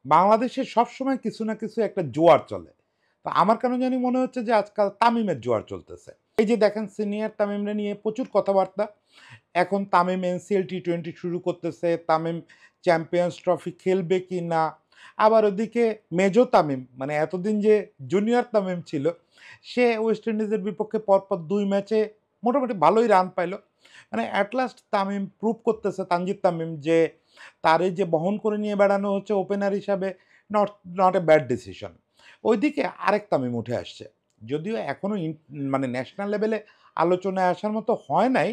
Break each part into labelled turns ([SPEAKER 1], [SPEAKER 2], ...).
[SPEAKER 1] বাংলাদেশে সবসময় কিছু না কিছু একটা জোয়ার চলে। তো আমার কেন জানি মনে হচ্ছে যে আজকাল তামিমের জোয়ার চলতেছে। এই যে দেখেন সিনিয়র তামিমরে নিয়ে প্রচুর কথাবার্তা। এখন তামিম এনসিএল টি-20 শুরু করতেছে, তামিম চ্যাম্পিয়ন্স ট্রফি খেলবে কি না? আবার ওদিকে মেজো তামিম মানে এতদিন যে জুনিয়র তামিম ছিল, সে ওয়েস্ট ইন্ডিজের বিপক্ষে পরপর ২ ম্যাচে মোটামুটি ভালোই রান পাইল। মানে এট লাস্ট তামিম প্রুভ করতেছে, তানজিদ তামিম, যে তার এই যে বহন করে নিয়ে বেড়ানো হচ্ছে ওপেনার হিসাবে not not a bad decision. ওইদিকে আরেক তামিম উঠে আসছে। যদিও এখনও মানে ন্যাশনাল লেভেলে আলোচনায় আসার মতো হয় নাই,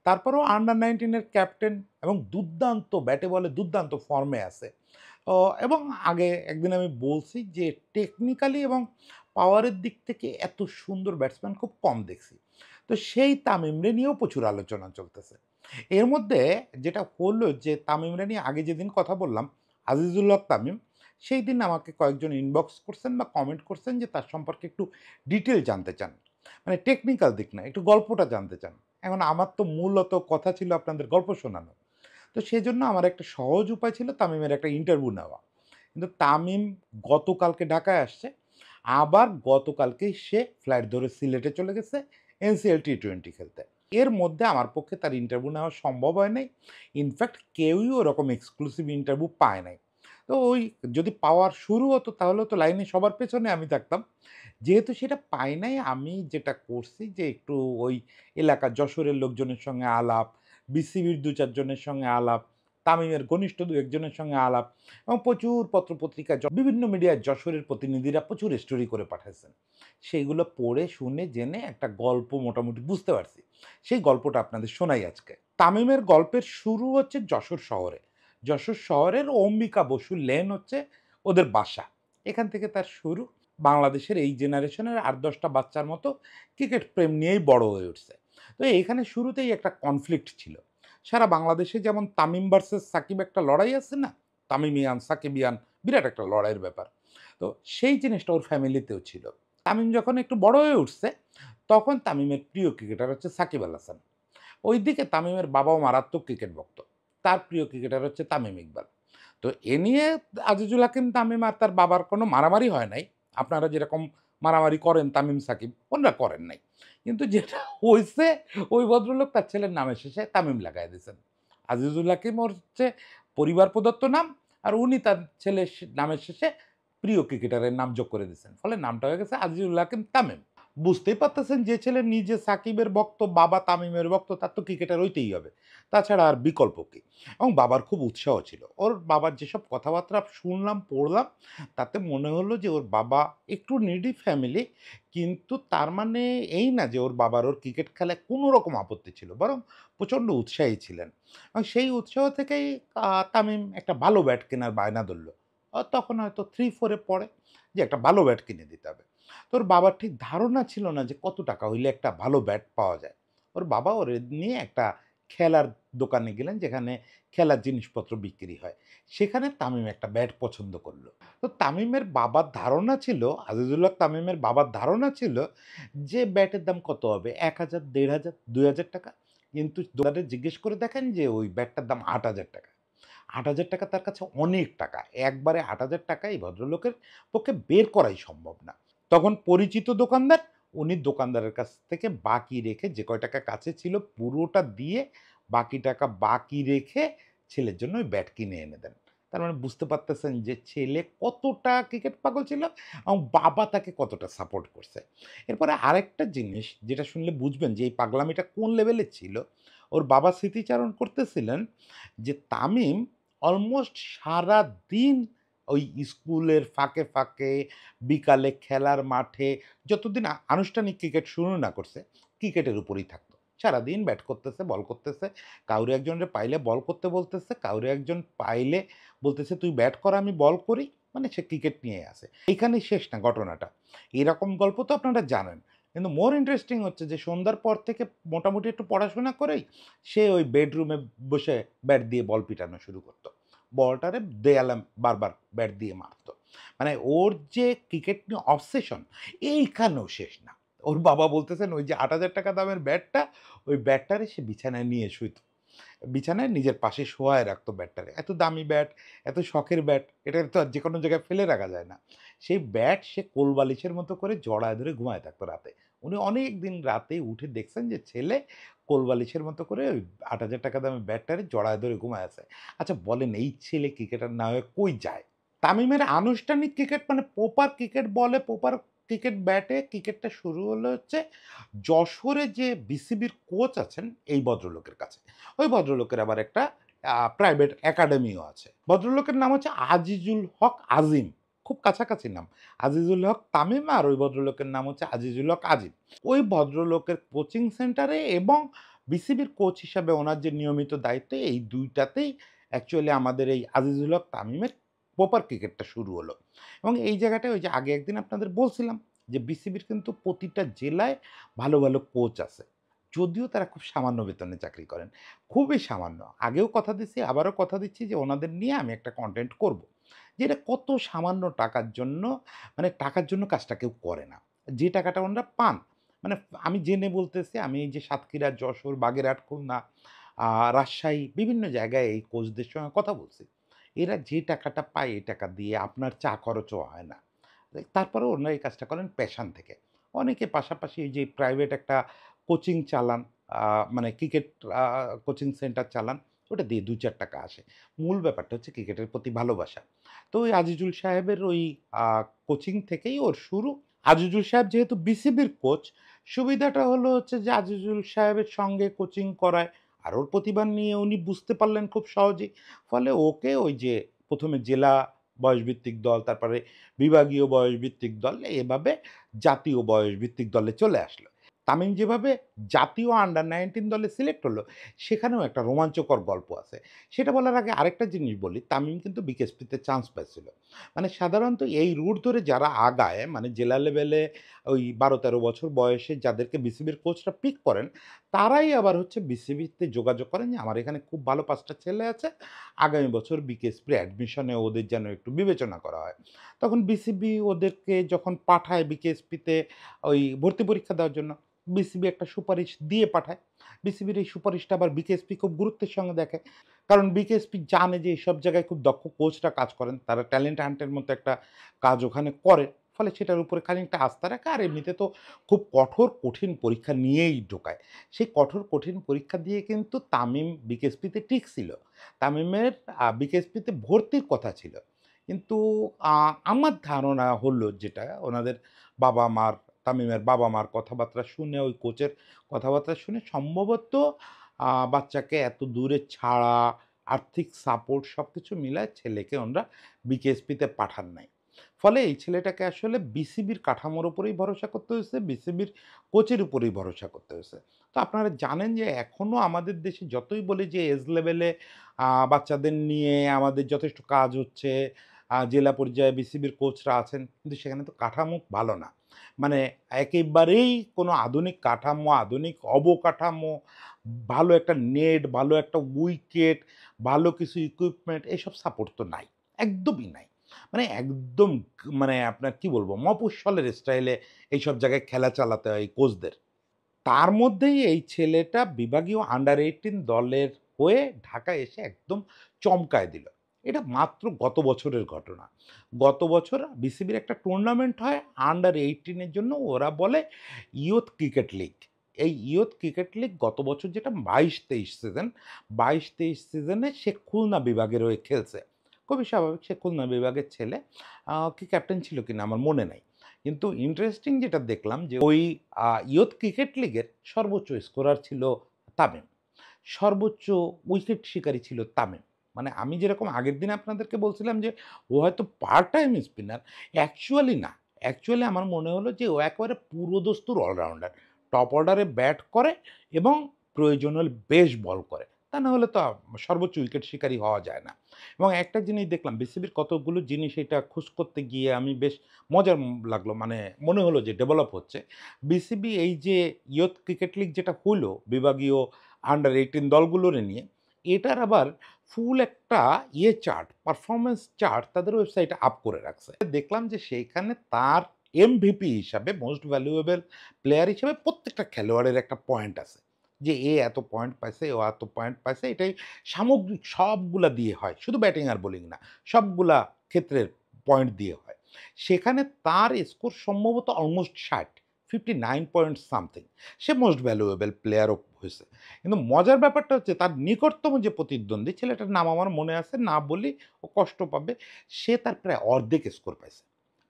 [SPEAKER 1] তারপরেও আন্ডার 19 এর ক্যাপ্টেন এবং দুর্দান্ত ব্যাটে বলে দুর্দান্ত ফর্মে আছে। ও এবং আগে একদিন আমি বলছি যে টেকনিক্যালি এবং পাওয়ারের দিক থেকে এত সুন্দর ব্যাটসম্যান খুব কম দেখছি। তো সেই তামিমরে নিয়েও প্রচুর আলোচনা চলতেছে। এর মধ্যে যেটা হলো যে তামিমরে নিয়ে আগে যেদিন কথা বললাম, আজিজুল হক তামিম, সেই দিন আমাকে কয়েকজন ইনবক্স করছেন বা কমেন্ট করছেন যে তার সম্পর্কে একটু ডিটেল জানতে চান। মানে টেকনিক্যাল দিক না, একটু গল্পটা জানতে চান। এখন আমার তো মূলত কথা ছিল আপনাদের গল্প শোনানো। তো সেজন্য আমার একটা সহজ উপায় ছিল তামিমের একটা ইন্টারভিউ নেওয়া। কিন্তু তামিম গতকালকে ঢাকায় আসছে। আবার গতকালকেই সে ফ্লাইট ধরে সিলেটে চলে গেছে এনসিএল টি-20 খেলতে। এর মধ্যে আমার পক্ষে তার ইন্টারভিউ নেওয়া সম্ভব হয় নাই। ইনফ্যাক্ট কেউই ওরকম এক্সক্লুসিভ ইন্টারভিউ পায় নাই। তো ওই যদি পাওয়ার শুরু হতো তাহলে তো লাইনে সবার পেছনে আমি থাকতাম। যেহেতু সেটা পাই নাই, আমি যেটা করছি যে একটু ওই এলাকার যশোরের লোকজনের সঙ্গে আলাপ, বিসিবির ২-৪ জনের সঙ্গে আলাপ, তামিমের ঘনিষ্ঠ ২-১ জনের সঙ্গে আলাপ এবং প্রচুর পত্রপত্রিকা বিভিন্ন মিডিয়ায় যশোরের প্রতিনিধিরা প্রচুর স্টোরি করে পাঠাইছেন। সেইগুলো পড়ে শুনে জেনে একটা গল্প মোটামুটি বুঝতে পারছি। সেই গল্পটা আপনাদের শোনাই আজকে। তামিমের গল্পের শুরু হচ্ছে যশোর শহরে। যশোর শহরের অম্বিকা বসু লেন হচ্ছে ওদের বাসা। এখান থেকে তার শুরু। বাংলাদেশের এই জেনারেশনের ৮-১০টা বাচ্চার মতো ক্রিকেট প্রেম নিয়েই বড় হয়ে উঠছে। তো এখানে শুরুতেই একটা কনফ্লিক্ট ছিল। সারা বাংলাদেশে যেমন তামিম ভার্সেস সাকিব একটা লড়াই আছে না? তামিমিয়ান, সাকিবিয়ান বিরাট একটা লড়াইয়ের ব্যাপার। তো সেই জিনিসটা ওর ফ্যামিলিতেও ছিল। তামিম যখন একটু বড় হয়ে উঠছে, তখন তামিমের প্রিয় ক্রিকেটার হচ্ছে সাকিব আল হাসান। ওইদিকে তামিমের বাবাও মারাত্মক ক্রিকেট ভক্ত। তার প্রিয় ক্রিকেটার হচ্ছে তামিম ইকবাল। তো এ নিয়ে আজিজুল হাকিম তামিম আর তার বাবার কোনো মারামারি হয় নাই। আপনারা যেরকম মারামারি করেন তামিম সাকিব, ওনারা করেন নাই। কিন্তু যেটা হইছে, ওই ভদ্রলোক তার ছেলের নামের শেষে তামিম লাগায় দিয়েছেন। আজিজুল হাকিম ওর হচ্ছে পরিবার প্রদত্ত নাম, আর উনি তার ছেলের নামের শেষে প্রিয় ক্রিকেটারের নাম যোগ করে দিয়েছেন। ফলে নামটা হয়ে গেছে আজিজুল হাকিম তামিম। বুঝতেই পারতেছেন যে ছেলে নিজে সাকিবের ভক্ত, বাবা তামিমের ভক্ত, তার তো ক্রিকেটার হইতেই হবে। তাছাড়া আর বিকল্প কি? এবং বাবার খুব উৎসাহ ছিল। ওর বাবার যেসব কথাবার্তা শুনলাম, পড়লাম, তাতে মনে হলো যে ওর বাবা একটু নিডি ফ্যামিলি, কিন্তু তার মানে এই না যে ওর বাবার ওর ক্রিকেট খেলায় কোনো রকম আপত্তি ছিল। বরং প্রচণ্ড উৎসাহী ছিলেন। এবং সেই উৎসাহ থেকেই তামিম একটা ভালো ব্যাট কেনার বায়না ধরল। তখন হয়তো 3-4 এ পড়ে, যে একটা ভালো ব্যাট কিনে দিতে হবে। তো ওর বাবার ঠিক ধারণা ছিল না যে কত টাকা হইলে একটা ভালো ব্যাট পাওয়া যায়। ওর বাবা ওরে নিয়ে একটা খেলার দোকানে গেলেন, যেখানে খেলার জিনিসপত্র বিক্রি হয়। সেখানে তামিম একটা ব্যাট পছন্দ করল। তো তামিমের বাবার ধারণা ছিল, আজিজুল হক তামিমের বাবার ধারণা ছিল যে ব্যাটের দাম কত হবে? ১,০০০, ১,৫০০, ৳২,০০০। কিন্তু দোকানদারে জিজ্ঞেস করে দেখেন যে ওই ব্যাটটার দাম ৳৮,০০০। ৳৮,০০০ তার কাছে অনেক টাকা। একবারে ৳৮,০০০ এই ভদ্রলোকের পক্ষে বের করাই সম্ভব না। তখন পরিচিত দোকানদার, উনি দোকানদারের কাছ থেকে বাকি রেখে যে কয় টাকা কাছে ছিল পুরোটা দিয়ে বাকি টাকা বাকি রেখে ছেলের জন্য ওই ব্যাট কিনে এনে দেন। তার মানে বুঝতে পারতেছেন যে ছেলে কতটা ক্রিকেট পাগল ছিল এবং বাবা তাকে কতটা সাপোর্ট করছে। এরপরে আরেকটা জিনিস যেটা শুনলে বুঝবেন যে এই পাগলামিটা কোন লেভেলের ছিল। ওর বাবা স্মৃতিচারণ করতেছিলেন যে তামিম অলমোস্ট সারাদিন ওই স্কুলের ফাঁকে, ফাঁকে, বিকালে খেলার মাঠে, যতদিন আনুষ্ঠানিক ক্রিকেট শুরু না করছে, ক্রিকেটের উপরেই থাকতো। সারাদিন ব্যাট করতেছে, বল করতেছে। কাউরে একজনরে পাইলে বল করতে বলতেছে, কাউরে একজন পাইলে বলতেছে, "তুই ব্যাট কর, আমি বল করি।" মানে সে ক্রিকেট নিয়েই আছে। এইখানেই শেষ না ঘটনাটা। এরকম গল্প তো আপনারা জানেন। কিন্তু মোর ইন্টারেস্টিং হচ্ছে যে সন্ধ্যার পর থেকে মোটামুটি একটু পড়াশোনা করেই সে ওই বেডরুমে বসে ব্যাট দিয়ে বল পিটানো শুরু করত। বলটারে দেয়ালে বারবার ব্যাট দিয়ে মারত। মানে ওর যে ক্রিকেট নিয়ে অবসেশন, এইখানেও শেষ না। ওর বাবা বলতেছেন ওই যে ৳৮,০০০ দামের ব্যাটটা, ওই ব্যাটটারে সে বিছানায় নিয়ে শুইত। বিছানায় নিজের পাশে শোয়ায় রাখতো ব্যাটটারে। এত দামি ব্যাট, এত শখের ব্যাট, এটা তো আর যেকোনো জায়গায় ফেলে রাখা যায় না। সেই ব্যাট সে কোলবালিশের মতো করে জড়ায় ধরে ঘুমায় থাকতো রাতে। উনি অনেকদিন রাতে উঠে দেখছেন যে ছেলে কোলবালিশের মতো করে ওই ৳৮,০০০ দামের ব্যাটটারে জড়ায় ধরে ঘুমায় আছে। আচ্ছা বলেন এই ছেলে ক্রিকেটার না হয়ে কই যায়? তামিমের আনুষ্ঠানিক ক্রিকেট মানে প্রপার ক্রিকেট বলে, প্রপার ক্রিকেট ব্যাটে ক্রিকেটটা শুরু হলো হচ্ছে যশোরে যে বিসিবির কোচ আছেন এই ভদ্রলোকের কাছে। ওই ভদ্রলোকের আবার একটা প্রাইভেট একাডেমিও আছে। ভদ্রলোকের নাম হচ্ছে আজিজুল হক আজিম। খুব কাছাকাছি নাম। আজিজুল হক তামিম আর ওই ভদ্রলোকের নাম হচ্ছে আজিজুল হক আজিম। ওই ভদ্রলোকের কোচিং সেন্টারে এবং বিসিবির কোচ হিসাবে ওনার যে নিয়মিত দায়িত্ব এই ২ টাতেই অ্যাকচুয়ালি আমাদের এই আজিজুল হক তামিমের প্রপার ক্রিকেটটা শুরু হলো। এবং এই জায়গাটায় ওই যে আগে একদিন আপনাদের বলছিলাম যে বিসিবির কিন্তু প্রতিটা জেলায় ভালো, ভালো কোচ আছে। যদিও তারা খুব সামান্য বেতনে চাকরি করেন। খুবই সামান্য। আগেও কথা দিচ্ছি, আবারও কথা দিচ্ছি যে ওনাদের নিয়ে আমি একটা কনটেন্ট করব। যে এটা কত সামান্য টাকার জন্য মানে টাকার জন্য কাজটা কেউ করে না। যে টাকাটা ওনারা পান, মানে আমি জেনে বলতেছি আমি এই যে সাতক্ষীরা, যশোর, বাগেরহাট, খুলনা, রাজশাহী বিভিন্ন জায়গায় এই কোচদের সঙ্গে কথা বলছি। এরা যে টাকাটা পায় এই টাকা দিয়ে আপনার চা খরচও হয় না। তারপরেও ওনারা এই কাজটা করেন প্যাশন থেকে। অনেকে পাশাপাশি এই যে প্রাইভেট একটা কোচিং চালান, আ মানে ক্রিকেট আ কোচিং সেন্টার চালান, ওটা দিয়ে ৳২-৳৪ আসে। মূল ব্যাপারটা হচ্ছে ক্রিকেটের প্রতি ভালোবাসা। তো ওই আজিজুল সাহেবের ওই আ কোচিং থেকেই ওর শুরু। আজিজুল সাহেব যেহেতু বিসিবির কোচ, সুবিধাটা হলো হচ্ছে যে আজিজুল সাহেবের সঙ্গে কোচিং করায় আর ওর প্রতিভা নিয়ে উনি বুঝতে পারলেন খুব সহজেই। ফলে ওকে ওই যে ১ম এ জেলা বয়সভিত্তিক দল, তারপরে বিভাগীয় বয়সভিত্তিক দল, এভাবে জাতীয় বয়সভিত্তিক দলে চলে আসলো। তামিম যেভাবে জাতীয় আন্ডার-19 দলে সিলেক্ট হলো, সেখানেও একটা রোমাঞ্চকর গল্প আছে। সেটা বলার আগে আরেকটা জিনিস বলি, তামিম কিন্তু বিকেএসপিতে চান্স পাইছিল। মানে সাধারণত এই রুট ধরে যারা আগায়, মানে জেলা লেভেলে ওই ১২-১৩ বছর বয়সে যাদেরকে বিসিবির কোচরা পিক করেন, তারাই আবার হচ্ছে বিসিবিতে যোগাযোগ করেন যে, "আমার এখানে খুব ভালো ৫ টা ছেলে আছে। আগামী বছর বিকেএসপির অ্যাডমিশনে ওদের যেন একটু বিবেচনা করা হয়।" তখন বিসিবি ওদেরকে যখন পাঠায় বিকেএসপিতে ওই ভর্তি পরীক্ষা দেওয়ার জন্য, বিসিবি একটা সুপারিশ দিয়ে পাঠায়। বিসিবির এই সুপারিশটা আবার বিকেএসপি খুব গুরুত্বের সঙ্গে দেখে। কারণ বিকেএসপি জানে যে এসব জায়গায় খুব দক্ষ কোচরা কাজ করেন। তারা ট্যালেন্ট হান্টের মতো একটা কাজ ওখানে করে। ফলে সেটার উপরে খানিকটা আস্থা রাখে আর এমনিতে তো খুব কঠোর কঠিন পরীক্ষা নিয়েই ঢোকায়। সেই কঠোর কঠিন পরীক্ষা দিয়ে কিন্তু তামিম বিকেএসপিতে টিকছিল। তামিমের বিকেএসপিতে ভর্তির কথা ছিল। কিন্তু আ আমার ধারণা হলো যেটা ওনাদের বাবা-মার তামিমের বাবা-মার কথাবার্তা শুনে, ওই কোচের কথাবার্তা শুনে সম্ভবত বাচ্চাকে এত দূরে ছাড়া, আর্থিক সাপোর্ট সবকিছু মিলায় ছেলেকে ওনরা বিকেএসপিতে পাঠান নাই। ফলে এই ছেলেটাকে আসলে বিসিবির কাঠামোর উপরেই ভরসা করতে হয়েছে, বিসিবির কোচের উপরেই ভরসা করতে হয়েছে। তো আপনারা জানেন যে এখনো আমাদের দেশে যতই বলি যে এজ লেভেলে বাচ্চাদের নিয়ে আমাদের যথেষ্ট কাজ হচ্ছে, জেলা পর্যায়ে বিসিবির কোচরা আছেন, কিন্তু সেখানে তো কাঠামো ভালো না। মানে একেবারেই কোনো আধুনিক কাঠামো, আধুনিক অবকাঠামো, ভালো একটা নেট, ভালো একটা উইকেট, ভালো কিছু ইকুইপমেন্ট এসব সাপোর্ট তো নাই। একদমই নাই। মানে একদম মানে আপনার কি বলবো মফস্বলের স্টাইলে এইসব জায়গায় খেলা চালাতে হয় এই কোচদের। তার মধ্যেই এই ছেলেটা বিভাগীয় আন্ডার-18 দলের হয়ে ঢাকায় এসে একদম চমকায় দিল। এটা মাত্র গত বছরের ঘটনা। গত বছর বিসিবির একটা টুর্নামেন্ট হয় আন্ডার-18 এর জন্য ওরা বলে ইয়ুথ ক্রিকেট লিগ। এই ইয়ুথ ক্রিকেট লিগ গত বছর যেটা ২২-২৩ সিজন, ২২-২৩ সিজনে সে খুলনা বিভাগের হয়ে খেলছে। খুবই স্বাভাবিক সে খুলনা বিভাগের ছেলে। কি ক্যাপ্টেন ছিল কিনা আমার মনে নাই। কিন্তু ইন্টারেস্টিং যেটা দেখলাম যে ওই ইয়ুথ ক্রিকেট লিগের সর্বোচ্চ স্কোরার ছিল তামিম। সর্বোচ্চ উইকেট শিকারী ছিল তামিম। মানে আমি যেরকম আগের দিন আপনাদেরকে বলছিলাম যে ও হয়তো পার্ট টাইম স্পিনার, অ্যাকচুয়ালি না। অ্যাকচুয়ালি আমার মনে হলো যে ও একেবারে পুরোদস্তুর অলরাউন্ডার। টপ অর্ডারে ব্যাট করে এবং প্রয়োজন হলে বেশ বল করে। তা না হলে তো সর্বোচ্চ উইকেট শিকারী হওয়া যায় না। এবং একটা জিনিস দেখলাম বিসিবির কতগুলো জিনিস এটা খোঁজ করতে গিয়ে আমি বেশ মজার লাগলো। মানে মনে হলো যে ডেভেলপ হচ্ছে। বিসিবি এই যে ইয়ুথ ক্রিকেট লিগ যেটা হইলো বিভাগীয় আন্ডার-18 দলগুলোরে নিয়ে, এটার আবার ফুল একটা চার্ট, পারফরম্যান্স চার্ট তাদের ওয়েবসাইটে আপ করে রাখছে। দেখলাম যে সেইখানে তার এমভিপি হিসাবে মোস্ট ভ্যালুয়েবল প্লেয়ার হিসেবে প্রত্যেকটা খেলোয়াড়ের একটা পয়েন্ট আছে। যে এ এত পয়েন্ট পাইছে, ও এত পয়েন্ট পাইছে, এটাই সামগ্রিক সবগুলা দিয়ে হয়। শুধু ব্যাটিং আর বোলিং না, সবগুলা ক্ষেত্রের পয়েন্ট দিয়ে হয়। সেখানে তার স্কোর সম্ভবত অলমোস্ট ৬০, 59 পয়েন্ট সামথিং। সে মোস্ট ভ্যালুয়েবল প্লেয়ারও হইছে। কিন্তু মজার ব্যাপারটা হচ্ছে তার নিকটতম যে প্রতিদ্বন্দ্বী, ছেলেটার নাম আমার মনে আছে, না বলি ও কষ্ট পাবে। সে তার প্রায় অর্ধেক স্কোর পাইছে।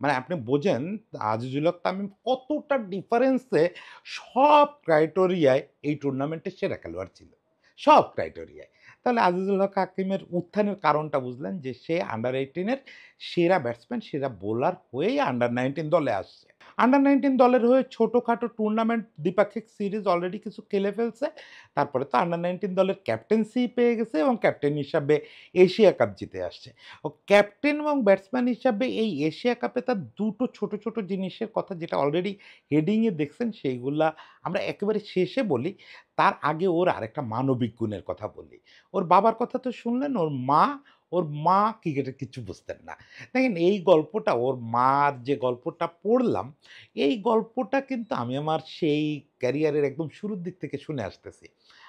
[SPEAKER 1] মানে আপনি বোঝেন আজিজুল হক তামিম কতটা ডিফারেন্সে সব ক্রাইটেরিয়ায় এই টুর্নামেন্টের সেরা খেলোয়াড় ছিল। সব ক্রাইটেরিয়ায়। তাহলে আজিজুল হক হাকিমের উত্থানের কারণটা বুঝলেন যে সে আন্ডার-18 এর সেরা ব্যাটসম্যান, সেরা বোলার হয়েই আন্ডার-19 দলে আসছে। আন্ডার-19 দলের হয়ে ছোটখাটো টুর্নামেন্ট দ্বিপাক্ষিক সিরিজ অলরেডি কিছু খেলে ফেলছে। তারপরে তো আন্ডার-19 দলের ক্যাপ্টেন্সি পেয়ে গেছে এবং ক্যাপ্টেন হিসাবে এশিয়া কাপ জিতে আসছে। ও ক্যাপ্টেন এবং ব্যাটসম্যান হিসাবে এই এশিয়া কাপে তার দুটো ছোট, ছোট জিনিসের কথা যেটা অলরেডি হেডিংয়ে দেখছেন সেইগুলা আমরা একেবারে শেষে বলি। তার আগে ওর আরেকটা মানবিক গুণের কথা বলি। ওর বাবার কথা তো শুনলেন, ওর মা ক্রিকেটের কিচ্ছু বুঝতেন না। দেখেন এই গল্পটা ওর মার যে গল্পটা পড়লাম, এই গল্পটা কিন্তু আমি আমার সেই ক্যারিয়ারের একদম শুরুর দিক থেকে শুনে আসতেছি।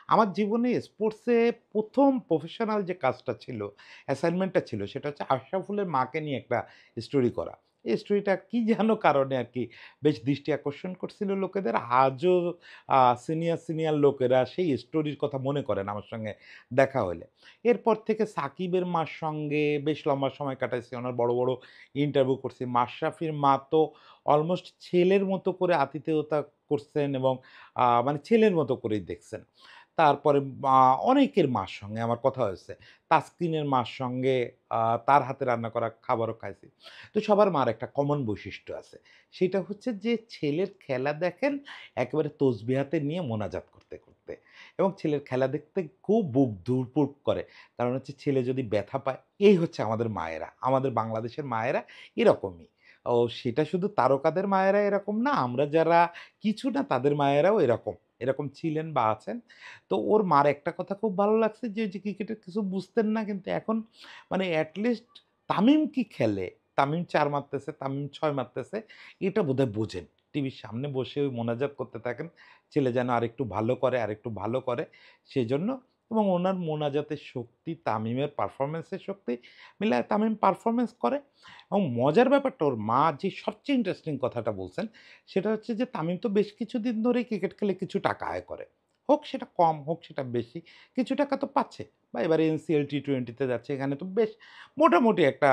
[SPEAKER 1] আমার জীবনে স্পোর্টসে ১ম প্রফেশনাল যে কাজটা ছিল, অ্যাসাইনমেন্টটা ছিল সেটা হচ্ছে আশরাফুলের মাকে নিয়ে একটা স্টোরি করা। এই স্টোরিটা কি যেন কারণে আরকি বেশ দৃষ্টি আকর্ষণ করছিল লোকেদের। আজও সিনিয়র লোকেরা সেই স্টোরির কথা মনে করেন আমার সঙ্গে দেখা হইলে। এরপর থেকে সাকিবের মার সঙ্গে বেশ লম্বা সময় কাটাইছি। ওনার বড়, বড় ইন্টারভিউ করছি। মাশরাফির মা তো অলমোস্ট ছেলের মতো করে আতিথেয়তা করছেন এবং মানে ছেলের মতো করেই দেখছেন। তারপরে আ অনেকের মার সঙ্গে আমার কথা হয়েছে। তাসকিনের মার সঙ্গে আ তার হাতে রান্না করা খাবারও খাইছি। তো সবার মার একটা কমন বৈশিষ্ট্য আছে। সেটা হচ্ছে যে ছেলের খেলা দেখেন একেবারে তসবিহাতে নিয়ে মোনাজাত করতে, করতে। এবং ছেলের খেলা দেখতে খুব বুক ধুরপুক করে। কারণ হচ্ছে ছেলে যদি ব্যথা পায়, এই হচ্ছে আমাদের মায়েরা। আমাদের বাংলাদেশের মায়েরা এরকমই। ও সেটা শুধু তারকাদের মায়েরা এরকম না, আমরা যারা কিছু না তাদের মায়েরাও এরকম। এরকম ছিলেন বা আছেন। তো ওর মার একটা কথা খুব ভালো লাগছে যে, ওই যে ক্রিকেটের কিছু বুঝতেন না কিন্তু এখন মানে এট লিস্ট তামিম কি খেলে, তামিম ৪ মারতেছে, তামিম ৬ মারতেছে, এটা বোধহয় বোঝেন। টিভির সামনে বসে ওই মোনাজাত করতে থাকেন। ছেলে যেন আরেকটু ভালো করে, আরেকটু ভালো করে সেজন্য এবং ওনার মোনাজাতের শক্তি, তামিমের পারফরম্যান্সের শক্তি মিলায় তামিম পারফরম্যান্স করে এবং মজার ব্যাপারটা ওর মা যে সবচেয়ে ইন্টারেস্টিং কথাটা বলছেন, সেটা হচ্ছে যে তামিম তো বেশ কিছুদিন ধরেই ক্রিকেট খেলে কিছু টাকা আয় করে। হোক সেটা কম, হোক সেটা বেশি, কিছু টাকা তো পাচ্ছে। বা এবারে এনসিএল টি-20 তে যাচ্ছে, এখানে তো বেশ মোটামুটি একটা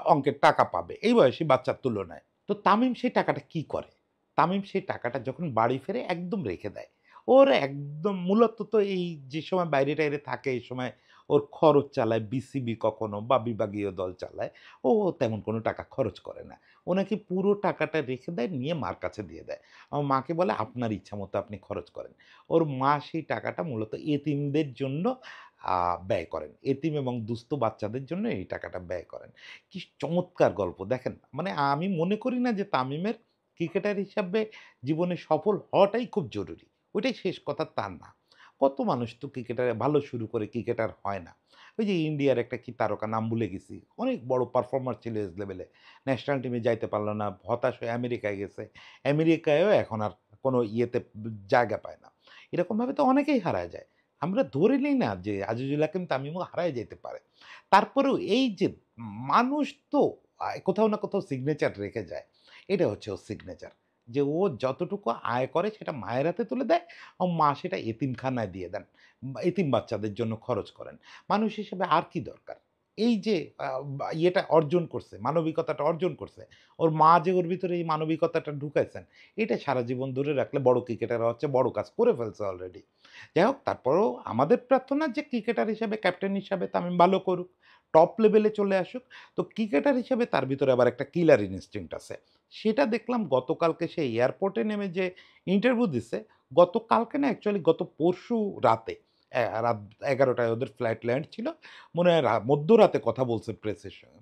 [SPEAKER 1] অঙ্কের টাকা পাবে এই বয়সী বাচ্চার তুলনায়। তো তামিম সেই টাকাটা কি করে? তামিম সেই টাকাটা যখন বাড়ি ফেরে একদম রেখে দেয়। ওর একদম মূলত তো এই যে সময় বাইরে-টাইরে থাকে এই সময় ওর খরচ চালায় বিসিবি কখনো বা বিভাগীয় দল চালায়। ও তেমন কোনো টাকা খরচ করে না। ও নাকি পুরো টাকাটা রেখে দেয়, নিয়ে মার কাছে দিয়ে দেয়। আমার মাকে বলে, "আপনার ইচ্ছামতো আপনি খরচ করেন।" ওর মা সেই টাকাটা মূলত এতিমদের জন্য আ ব্যয় করেন। এতিম এবং দুস্থ বাচ্চাদের জন্য এই টাকাটা ব্যয় করেন। কি চমৎকার গল্প দেখেন। মানে আমি মনে করি না যে তামিমের ক্রিকেটার হিসাবে জীবনে সফল হওয়াটাই খুব জরুরি। ওইটাই শেষ কথা তা না। কত মানুষ তো ক্রিকেটারে ভালো শুরু করে ক্রিকেটার হয় না। ওই যে ইন্ডিয়ার একটা কি তারকা নাম ভুলে গেছি। অনেক বড় পারফর্মার ছিল এজ লেভেলে। ন্যাশনাল টিমে যাইতে পারল না। হতাশ হয়ে আমেরিকায় গেছে। আমেরিকায়ও এখন আর কোনো ইয়েতে জায়গা পায় না। এরকমভাবে তো অনেকেই হারায় যায়। আমরা ধরে নিই না যে আজিজুল হাকিম তামিমও হারায় যেতে পারে। তারপরেও এই যে মানুষ তো কোথাও না কোথাও সিগনেচার রেখে যায়। এটা হচ্ছে ওর সিগনেচার। যে ও যতটুকু আয় করে সেটা মায়ের হাতে তুলে দেয় এবং মা সেটা এতিমখানায় দিয়ে দেন। এতিম বাচ্চাদের জন্য খরচ করেন। মানুষ হিসেবে আর কি দরকার? এই যে ইয়েটা অর্জন করছে, মানবিকতাটা অর্জন করছে। ওর মা যে ওর ভিতরে এই মানবিকতাটা ঢুকাইছেন, এটা সারা জীবন ধরে রাখলে বড় ক্রিকেটাররা হচ্ছে বড় কাজ করে ফেলছে অলরেডি। যাই হোক তারপরেও আমাদের প্রার্থনা যে ক্রিকেটার হিসাবে, ক্যাপ্টেন হিসাবে তামিম ভালো করুক, টপ লেভেলে চলে আসুক। তো ক্রিকেটার হিসেবে তার ভিতরে আবার একটা কিলার ইনস্টিংক্ট আছে। সেটা দেখলাম গতকালকে সে এয়ারপোর্টে নেমে যে ইন্টারভিউ দিছে, গতকালকে না অ্যাকচুয়ালি গত পরশু রাতে, রাত ১১ টায় ওদের ফ্লাইট ল্যান্ড ছিল। মনে হয় মধ্যরাতে কথা বলছে প্রেসের সঙ্গে।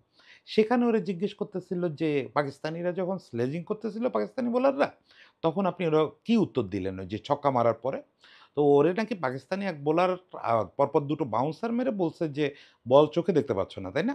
[SPEAKER 1] সেখানে ওরা জিজ্ঞেস করতেছিল যে, পাকিস্তানিরা যখন স্লেজিং করতেছিল পাকিস্তানি বোলাররা, তখন আপনি ওরা কি উত্তর দিলেন? ওই যে ছক্কা মারার পরে? তো ওরে নাকি পাকিস্তানি এক বোলার পরপর ২ টো বাউন্সার মেরে বলছে যে, "বল চোখে দেখতে পাচ্ছ না, তাই না?"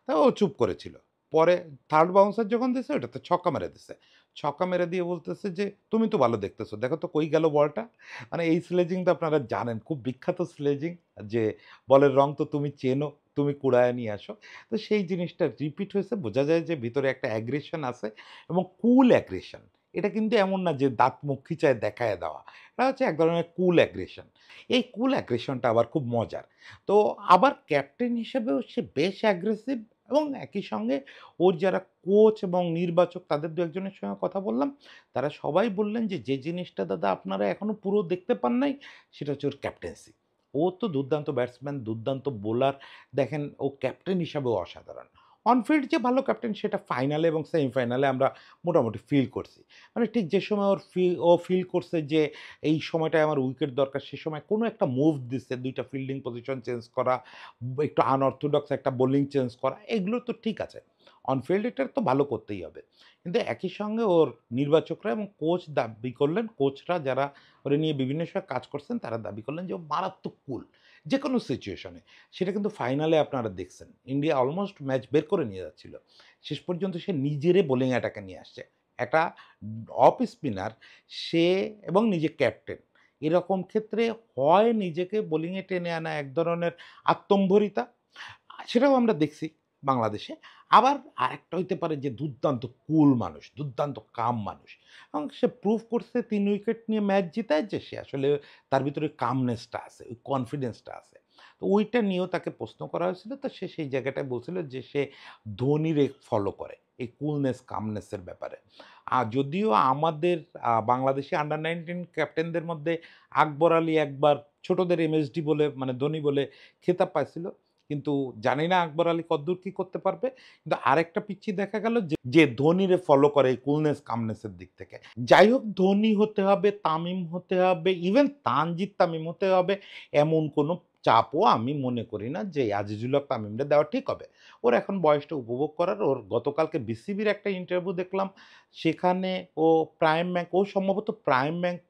[SPEAKER 1] তা ও চুপ করেছিল। পরে থার্ড বাউন্সার যখন দিছে ওটাতে ছক্কা মেরে দিছে। ছক্কা মেরে দিয়ে বলতেছে যে, "তুমি তো ভালো দেখতেছো। দেখো তো কই গেল বলটা?" মানে এই স্লেজিং তো আপনারা জানেন খুব বিখ্যাত স্লেজিং যে বলের রং তো তুমি চেনো, তুমি কুড়ায় নিয়ে আসো। তো সেই জিনিসটা রিপিট হয়েছে। বোঝা যায় যে ভিতরে একটা অ্যাগ্রেশন আছে এবং কুল অ্যাগ্রেশন। এটা কিন্তু এমন না যে দাঁত মুখ খিচায় দেখায় দেওয়া। এটা হচ্ছে এক ধরনের কুল অ্যাগ্রেশন। এই কুল অ্যাগ্রেশনটা আবার খুব মজার। তো আবার ক্যাপ্টেন হিসেবেও সে বেশ অ্যাগ্রেসিভ এবং একই সঙ্গে ওর যারা কোচ এবং নির্বাচক তাদের ২-১ জনের সঙ্গে কথা বললাম। তারা সবাই বললেন যে, "যে জিনিসটা দাদা আপনারা এখনো পুরো দেখতে পান নাই, সেটা হচ্ছে ওর ক্যাপ্টেন্সি। ও তো দুর্দান্ত ব্যাটসম্যান, দুর্দান্ত বোলার। দেখেন ও ক্যাপ্টেন হিসাবেও অসাধারণ। অনফিল্ড যে ভালো ক্যাপ্টেন সেটা ফাইনালে এবং সেমিফাইনালে আমরা মোটামুটি ফিল করছি। মানে ঠিক যে সময় ও ফিল করছে যে এই সময়টায় আমার উইকেট দরকার, সে সময় কোনো একটা মুভ দিচ্ছে, ২ টা ফিল্ডিং পজিশন চেঞ্জ করা, একটু আনঅর্থোডক্স একটা বোলিং চেঞ্জ করা, এগুলো তো ঠিক আছে। অন ফিল্ড এটা তো ভালো করতেই হবে। কিন্তু একই সঙ্গে ওর নির্বাচকরা এবং কোচ দাবি করলেন, কোচরা যারা ওরে নিয়ে বিভিন্ন সময় কাজ করছেন, তারা দাবি করলেন যে ও মারাত্মক কুল। যেকোনো সিচুয়েশনে। সেটা কিন্তু ফাইনালে আপনারা দেখছেন। ইন্ডিয়া অলমোস্ট ম্যাচ বের করে নিয়ে যাচ্ছিল। শেষ পর্যন্ত সে নিজেরে বোলিং অ্যাটাকে নিয়ে আসছে। একটা অফ স্পিনার সে এবং নিজে ক্যাপ্টেন। এরকম ক্ষেত্রে হয় নিজেকে বোলিংয়ে টেনে আনা এক ধরনের আত্মম্ভরিতা, সেটাও আমরা দেখছি বাংলাদেশে। আবার আরেকটা হইতে পারে যে দুর্দান্ত কুল মানুষ, দুর্দান্ত কাম মানুষ এবং সে প্রুভ করছে ৩ উইকেট নিয়ে ম্যাচ জিতায় যে সে আসলে তার ভিতরে কামনেসটা আছে, ওই কনফিডেন্সটা আছে। তো ওইটা নিয়েও তাকে প্রশ্ন করা হয়েছিল। তো সে সেই জায়গাটায় বলছিল যে সে ধোনিরে ফলো করে। এই কুলনেস, কামনেস এর ব্যাপারে। যদিও আমাদের বাংলাদেশি আন্ডার-19 ক্যাপ্টেনদের মধ্যে আকবর আলী একবার ছোটদের এমএসডি বলে মানে ধোনি বলে খেতাব পাইছিল। কিন্তু জানি না আকবর আলী কদ্দূর কি করতে পারবে। কিন্তু আরেকটা পিচ্চি দেখা গেল যে ধোনিরে ফলো করে এই কুলনেস কামনেস এর দিক থেকে। যাই হোক ধোনি হতে হবে, তামিম হতে হবে, ইভেন তানজিদ তামিম হতে হবে এমন কোনো চাপও আমি মনে করি না যে আজিজুল হক তামিমরে দেওয়া ঠিক হবে। ওর এখন বয়সটা উপভোগ করার। ওর গতকালকে বিসিবির একটা ইন্টারভিউ দেখলাম। সেখানে ও প্রাইম ব্যাংক ও সম্ভবত প্রাইম ব্যাংক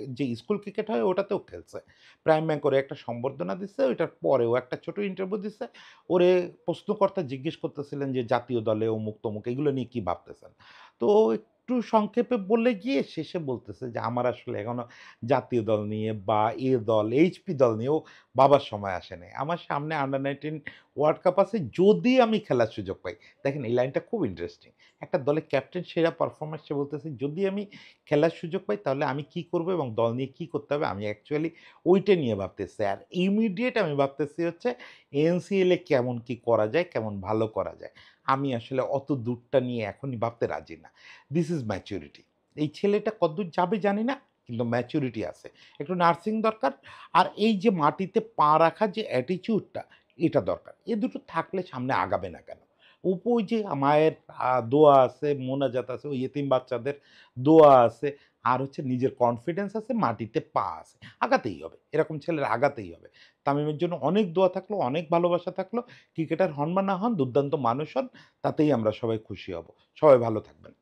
[SPEAKER 1] যে স্কুল ক্রিকেট হয় ওটাতেও খেলছে। প্রাইম ব্যাংক ওরে একটা সম্বর্ধনা দিছে। ওইটার পরে ও একটা ছোট ইন্টারভিউ দিছে। ওরে প্রশ্নকর্তা জিজ্ঞেস করতেছিলেন যে, "জাতীয় দলে অমুক-তমুক এগুলো নিয়ে কি ভাবতেছেন?" তো ও একটু সংক্ষেপে বলে গিয়ে শেষে বলতেছে যে, "আমার আসলে এখনো জাতীয় দল নিয়ে বা এ দল, এইচপি দল নিয়েও ভাবার সময় আসে নাই। আমার সামনে আন্ডার-19 ওয়ার্ল্ড কাপ আছে, যদি আমি খেলার সুযোগ পাই।" দেখেন এই লাইনটা খুব ইন্টারেস্টিং। একটা দলের ক্যাপ্টেন সেরা পারফরম্যান্স সে বলতেছে, "যদি আমি খেলার সুযোগ পাই তাহলে আমি কি করব এবং দল নিয়ে কি করতে হবে আমি অ্যাকচুয়ালি ওইটা নিয়ে ভাবতেছি। আর ইমিডিয়েট আমি ভাবতেছি হচ্ছে এনসিএল এ কেমন কি করা যায়, কেমন ভালো করা যায়। আমি আসলে অত দূরটা নিয়ে এখনই ভাবতে রাজি না। This is maturity." এই ছেলেটা কতদূর যাবে জানি না, কিন্তু ম্যাচুরিটি আছে। একটু নার্সিং দরকার। আর এই যে মাটিতে পা রাখার যে অ্যাটিটিউডটা, এটা দরকার। এ দুটো থাকলে সামনে আগাবে না কেন? ওই যে মায়ের দোয়া আছে, মোনাজাত আছে, ওই এতিম বাচ্চাদের দোয়া আছে। আর হচ্ছে নিজের কনফিডেন্স আছে, মাটিতে পা আছে। আগাতেই হবে। এরকম ছেলের আগাতেই হবে। তামিমের জন্য অনেক দোয়া থাকলো, অনেক ভালোবাসা থাকলো। ক্রিকেটার হন বা না হন, দুর্দান্ত মানুষ হন, তাতেই আমরা সবাই খুশি হব। সবাই ভালো থাকবেন।